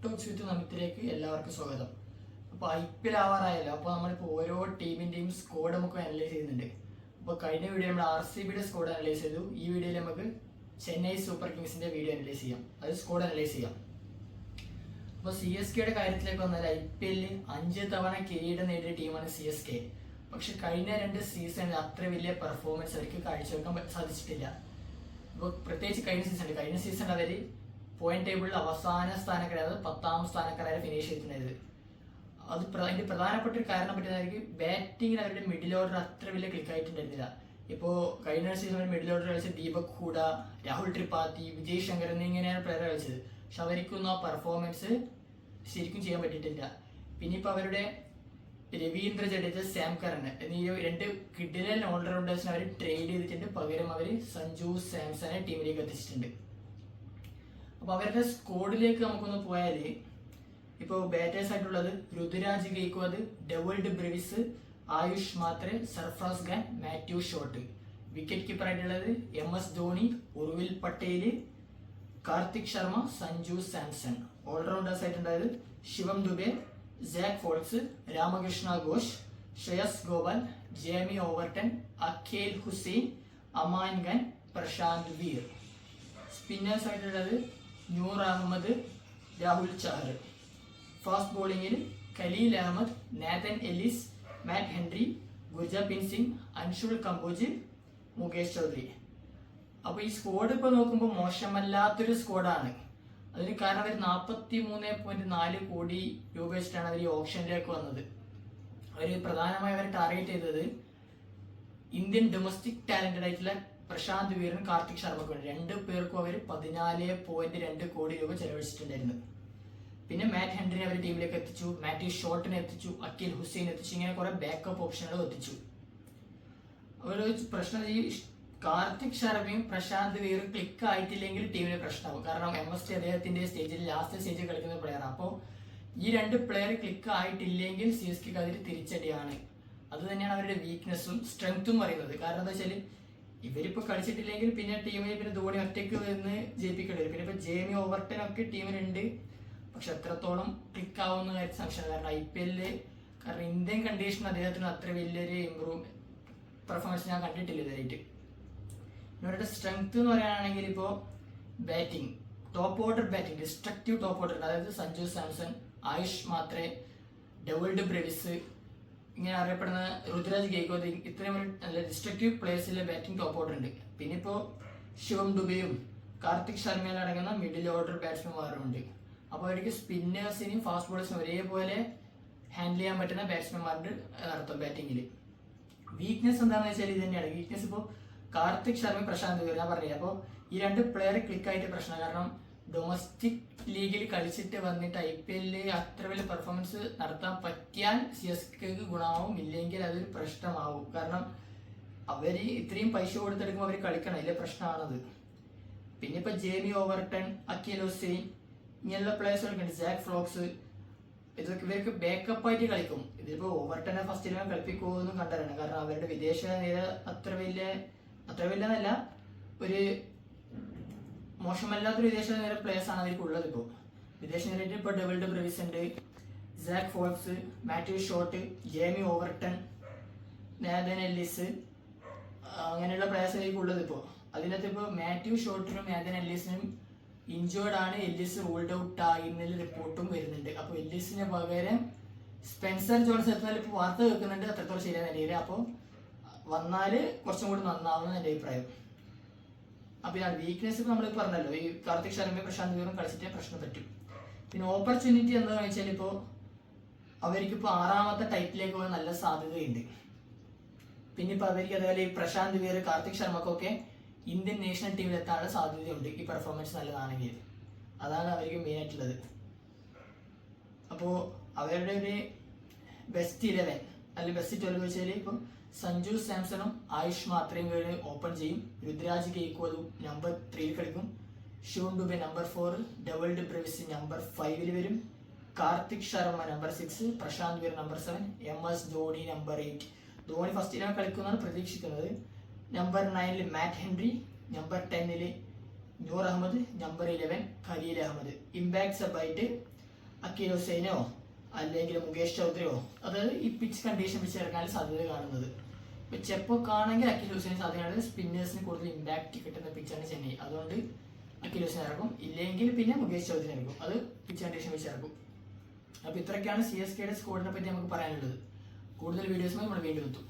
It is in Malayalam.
ടോക്സ് വിത്ത് നമിത്തിലേക്ക് എല്ലാവർക്കും സ്വാഗതം. അപ്പോൾ IPL ആവാറായല്ലോ. അപ്പോൾ നമ്മളിപ്പോൾ ഓരോ ടീമിൻ്റെയും സ്കോഡ് നമുക്ക് അനലൈസ് ചെയ്യുന്നുണ്ട്. അപ്പോൾ കഴിഞ്ഞ വീഡിയോ നമ്മൾ RCBയുടെ സ്കോഡ് അനലൈസ് ചെയ്തു. ഈ വീഡിയോയിൽ നമുക്ക് ചെന്നൈ സൂപ്പർ കിങ്സിൻ്റെ വീഡിയോ അനലൈസ് ചെയ്യാം, അത് സ്കോഡ് അനലൈസ് ചെയ്യാം. അപ്പോൾ CSKയുടെ കാര്യത്തിലേക്ക് വന്നാൽ IPL 5 തവണ കിരീടം നേടിയ ടീമാണ് CSK. പക്ഷെ കഴിഞ്ഞ 2 സീസണിൽ അത്ര വലിയ പെർഫോമൻസ് അവർക്ക് കാഴ്ചവെക്കാൻ സാധിച്ചിട്ടില്ല. ഇപ്പോൾ പ്രത്യേകിച്ച് കഴിഞ്ഞ സീസണിൽ അവർ പോയിന്റ് ടേബിളിൽ അവസാന സ്ഥാനക്കാരായ 10ാം സ്ഥാനക്കാരായി ഫിനിഷ് ചെയ്തിട്ടുണ്ടായത്. അതിന്റെ പ്രധാനപ്പെട്ട ഒരു കാരണം പറ്റുന്നതായിരിക്കും ബാറ്റിങ്ങിൽ അവരുടെ മിഡിൽ ഓർഡർ അത്ര വലിയ ക്ലിക്ക് ആയിട്ടുണ്ടായിരുന്നില്ല. ഇപ്പോൾ കഴിഞ്ഞ സീസണിൽ മിഡിൽ ഓർഡർ കളിച്ചത് ദീപക് ഹൂഡ, രാഹുൽ ത്രിപാഠി, വിജയ് ശങ്കർ എന്നിങ്ങനെയാണ് പ്ലെയർ കളിച്ചത്. പക്ഷെ അവർക്കൊന്നും ആ പെർഫോമൻസ് ശരിക്കും ചെയ്യാൻ പറ്റിയിട്ടില്ല. പിന്നെ ഇപ്പോൾ അവരുടെ രവീന്ദ്ര ജഡേജ, സാം കറൻ എന്നീ 2 കിഡിലൻ ഓൾറൗണ്ടേഴ്സിനെ അവർ ട്രേഡ് ചെയ്തിട്ടുണ്ട്. പകരം അവർ സഞ്ജു സാംസനെ ടീമിലേക്ക് എത്തിച്ചിട്ടുണ്ട്. അപ്പോൾ അവരുടെ സ്കോഡിലേക്ക് നമുക്കൊന്ന് പോയാൽ ഇപ്പോൾ ബാറ്റേഴ്സ് ആയിട്ടുള്ളത് Ruturaj Gaikwad, Dewald Brevis, Ayush Mhatre, Sarfaraz Khan, Matthew Short. Wicket keeper ആയിട്ടുള്ളത് MS ധോണി, ഉർവിൽ പട്ടേൽ, കാർത്തിക് ശർമ്മ, സഞ്ജു സാംസൺ. ഓൾറൗണ്ടേഴ്സ് ആയിട്ടുണ്ടായത് Shivam Dube, Zak Foulkes, Ramakrishna Ghosh, Shreyas Gopal, Jamie Overton, Akeal Hosein, Aman Khan, Prashant Veer. Spinners ആയിട്ടുള്ളത് നൂർ അഹമ്മദ്, രാഹുൽ ചഹർ. ഫാസ്റ്റ് ബോളിങ്ങിൽ Khaleel Ahmed, Nathan Ellis, Matt Henry, Gurjapneet Singh, Anshul Kamboj, Mukesh Choudhary. അപ്പോൾ ഈ സ്കോഡ് ഇപ്പോൾ നോക്കുമ്പോൾ മോശമല്ലാത്തൊരു സ്കോഡാണ്. അതിന് കാരണം അവർ 43.4 കോടി രൂപ വെച്ചിട്ടാണ് അവർ ഈ ഓപ്ഷനിലേക്ക് വന്നത്. അവർ പ്രധാനമായും അവർ ടാർഗറ്റ് ചെയ്തത് ഇന്ത്യൻ ഡൊമസ്റ്റിക് ടാലന്റഡ് ആയിട്ടുള്ള പ്രശാന്ത് വീറും കാർത്തിക് ശർമ്മക്കും വേണ്ടി 2 പേർക്കും അവർ 14.2 കോടി രൂപ ചെലവഴിച്ചിട്ടുണ്ടായിരുന്നു. പിന്നെ മാറ്റ് ഹെൻറിനെ അവർ ടീമിലേക്ക് എത്തിച്ചു, മാത്യു ഷോട്ടിനെ എത്തിച്ചു, അഖിൽ ഹുസൈൻ എത്തിച്ചു. ഇങ്ങനെ കുറെ ബാക്കപ്പ് ഓപ്ഷനുകൾ എത്തിച്ചു. ഒരു പ്രശ്നം, ഈ കാർത്തിക് ശർമ്മയും പ്രശാന്ത് വീറും ക്ലിക്ക് ആയിട്ടില്ലെങ്കിൽ ടീമിന് പ്രശ്നമാകും. കാരണം MST അദ്ദേഹത്തിന്റെ സ്റ്റേജിൽ ലാസ്റ്റ് സ്റ്റേജിൽ കളിക്കുന്ന പ്ലെയറാണ്. അപ്പോൾ ഈ 2 പ്ലെയർ ക്ലിക്ക് ആയിട്ടില്ലെങ്കിൽ CSKക്ക് അതിൽ തിരിച്ചടിയാണ്. അത് തന്നെയാണ് അവരുടെ വീക്ക്നെസ്സും സ്ട്രെങ്ത്തും പറയുന്നത്. കാരണം എന്താ വെച്ചാൽ ഇവരിപ്പോൾ കളിച്ചിട്ടില്ലെങ്കിൽ പിന്നെ ടീമിൽ പിന്നെ ധോണി ഒറ്റയ്ക്ക് നിന്ന് ജയിപ്പിക്കേണ്ടി വരും. പിന്നെ ഇപ്പോൾ ജേമി ഓവർട്ടൺ ഒക്കെ ടീമിലുണ്ട്. പക്ഷെ അത്രത്തോളം ക്ലിക്ക് ആവുന്ന കാര്യം സംശയമാണ്. കാരണം IPL കാരണം ഇന്ത്യൻ കണ്ടീഷൻ അദ്ദേഹത്തിന് അത്ര വലിയൊരു പെർഫോമൻസ് ഞാൻ കണ്ടിട്ടില്ല ഇതായിട്ട്. ഇവരുടെ സ്ട്രെങ്ത് എന്ന് പറയുകയാണെങ്കിൽ ഇപ്പോൾ batting, top order batting, destructive top order, അതായത് സഞ്ജു സാംസൺ, ആയുഷ് മാത്രെ, ഡെവോൾഡ് ബ്രെവിസ്, ഇങ്ങനെ അറിയപ്പെടുന്ന ഋതുരാജ് ഗെയ്ക്വാദ്, ഇത്രയും നല്ല ഡിസ്ട്രക്റ്റീവ് പ്ലേയേഴ്സിലെ ബാറ്റിംഗ് ടോപ്പ് ഓർഡർ ഉണ്ട്. പിന്നെ ഇപ്പോൾ ശിവം ദുബെയും കാർത്തിക് ശർമ്മയിലും അടങ്ങുന്ന മിഡിൽ ഓർഡർ ബാറ്റ്സ്മാൻമാരും ഉണ്ട്. അപ്പോൾ അവർക്ക് സ്പിന്നേഴ്സിനും ഫാസ്റ്റ് ബോളേഴ്സിനും ഒരേപോലെ ഹാൻഡിൽ ചെയ്യാൻ പറ്റുന്ന ബാറ്റ്സ്മാൻമാരുടെ അർത്ഥം ബാറ്റിങ്ങിൽ. വീക്ക്നെസ് എന്താണെന്ന് വെച്ചാൽ ഇത് തന്നെയാണ് വീക്ക്നെസ്. ഇപ്പോൾ കാർത്തിക് ശർമ്മ, പ്രശാന്ത് വീർ ഞാൻ പറഞ്ഞില്ല. അപ്പോൾ ഈ 2 പ്ലെയർ ക്ലിക്ക് ആയിട്ട് പ്രശ്നം. കാരണം ഡൊമസ്റ്റിക് ലീഗിൽ കളിച്ചിട്ട് വന്നിട്ട് IPL അത്ര വലിയ പെർഫോമൻസ് നടത്താൻ പറ്റിയാൽ CSKക്ക് ഗുണമാവും, ഇല്ലെങ്കിൽ അതൊരു പ്രശ്നമാവും. കാരണം അവർ ഇത്രയും പൈസ കൊടുത്തെടുക്കുമ്പോൾ അവർ കളിക്കണം, ഇല്ലേ പ്രശ്നമാണത്. പിന്നെ ഇപ്പൊ ജേമി ഓവർട്ടൺ, അഖിൽ ഹുസൈൻ ഇങ്ങനെയുള്ള പ്ലേയേഴ്സുകളൊക്കെ ഉണ്ട്, സാക് ഫ്ലോക്സ്, ഇതൊക്കെ ഇവർക്ക് ബാക്കപ്പ് ആയിട്ട് കളിക്കും. ഇതിപ്പോ ഓവർട്ടനെ ഫസ്റ്റ് ഇലവൻ കളിപ്പിക്കുമെന്നും കണ്ടതാണ്. കാരണം അവരുടെ വിദേശ നിര അത്ര വലിയതല്ല, ഒരു മോശമല്ലാത്തൊരു വിദേശ നിര പ്ലേയേഴ്സ് ആണ് അവർക്ക് ഉള്ളത്. ഇപ്പോൾ വിദേശ നിരയിൽ ഇപ്പോൾ ഡെവോൾഡ് ബ്രെവിസ് ഉണ്ട്, Zak Foulkes, Matthew Short, Jamie Overton, Nathan Ellis, അങ്ങനെയുള്ള പ്ലേയേഴ്സ് ആയിരിക്കും ഉള്ളത്. ഇപ്പോൾ അതിനകത്ത് ഇപ്പോൾ മാത്യു ഷോട്ടിനും നാഥൻ എല്ലിസിനും ഇഞ്ചേർഡ് ആണ്. എല്ലിസ് റൂൾഡ് ഔട്ട് ആയിരുന്നതിൽ റിപ്പോർട്ടും വരുന്നുണ്ട്. അപ്പോൾ എല്ലിസിന് പകരം സ്പെൻസർ ജോൺസ് എത്തുന്നാൽ ഇപ്പോൾ വാർത്ത കേൾക്കുന്നുണ്ട്, അത്രത്തോളം ശരിയായ നിലയിൽ. അപ്പോൾ വന്നാൽ കുറച്ചും കൂടി നന്നാവുന്ന എൻ്റെ അഭിപ്രായം. അപ്പോൾ ഇതാണ് വീക്ക്നെസ്. ഇപ്പോൾ നമ്മൾ പറഞ്ഞല്ലോ, ഈ കാർത്തിക് ശർമ്മയും പ്രശാന്ത് വീറും കളിച്ചിട്ടേ പ്രശ്നം പറ്റും. പിന്നെ ഓപ്പർച്യൂണിറ്റി എന്താണെന്ന് വെച്ചാൽ ഇപ്പോൾ അവർക്കിപ്പോൾ 6ാമത്തെ ടൈറ്റിലേക്ക് പോകാൻ നല്ല സാധ്യതയുണ്ട്. പിന്നെ ഇപ്പോൾ അവർക്ക് അതേപോലെ ഈ പ്രശാന്ത് വീർ, കാർത്തിക് ശർമ്മക്കൊക്കെ ഇന്ത്യൻ നാഷണൽ ടീമിൽ എത്താനുള്ള സാധ്യതയുണ്ട് ഈ പെർഫോമൻസ് നല്ലതാണെങ്കിൽ. അതാണ് അവർക്ക് മെയിൻ ആയിട്ടുള്ളത്. അപ്പോൾ അവരുടെ ഒരു ബെസ്റ്റ് 11 അല്ലെങ്കിൽ ബെസ്റ്റ് 12 വെച്ചാൽ ഇപ്പം സഞ്ജു സാംസണും ആയുഷ് മാത്രയും ഓപ്പൺ ചെയ്യും, ഋതുരാജ് ഗെയ്ക്വാദും നമ്പർ 3 കളിക്കും, Shivam Dube number 4, Dewald Brevis number 5 വരും, Kartik Sharma number 6, Prashant Veer number 7, MS Dhoni number 8. Dhoni first eleven കളിക്കുമെന്നാണ് പ്രതീക്ഷിക്കുന്നത്. Number 9 Matt Henry, number 10 Noor Ahmad, number 11 Khaleel Ahmed. Impact sub ആയിട്ട് അക്കീൽ ഹുസൈനോ അല്ലെങ്കിൽ മുകേഷ് ചൗധരിയോ അതായത് ഈ പിച്ച് കണ്ടീഷൻ വെച്ച് ഇറക്കാൻ സാധ്യത കാണുന്നത്. ഇപ്പൊ ചെപ്പൊക്കെ ആണെങ്കിൽ അക്കീൽ ഹുസൈൻ സാധ്യതയാണ്. സ്പിന്നേഴ്സിന് കൂടുതൽ ഇമ്പാക്ട് കിട്ടുന്ന പിച്ചാണ് ചെന്നൈ, അതുകൊണ്ട് അക്കീൽ ഹുസൈൻ ഇറക്കും. ഇല്ലെങ്കിൽ പിന്നെ മുകേഷ് ചൗധരി ഇറക്കും, അത് പിച്ച് കണ്ടീഷൻ വെച്ച് ഇറക്കും. അപ്പോൾ ഇത്രയൊക്കെയാണ് CSKയുടെ സ്കോഡിനെ പറ്റി നമുക്ക് പറയാനുള്ളത്. കൂടുതൽ വീഡിയോസുമായി നമ്മൾ വീണ്ടും എത്തും.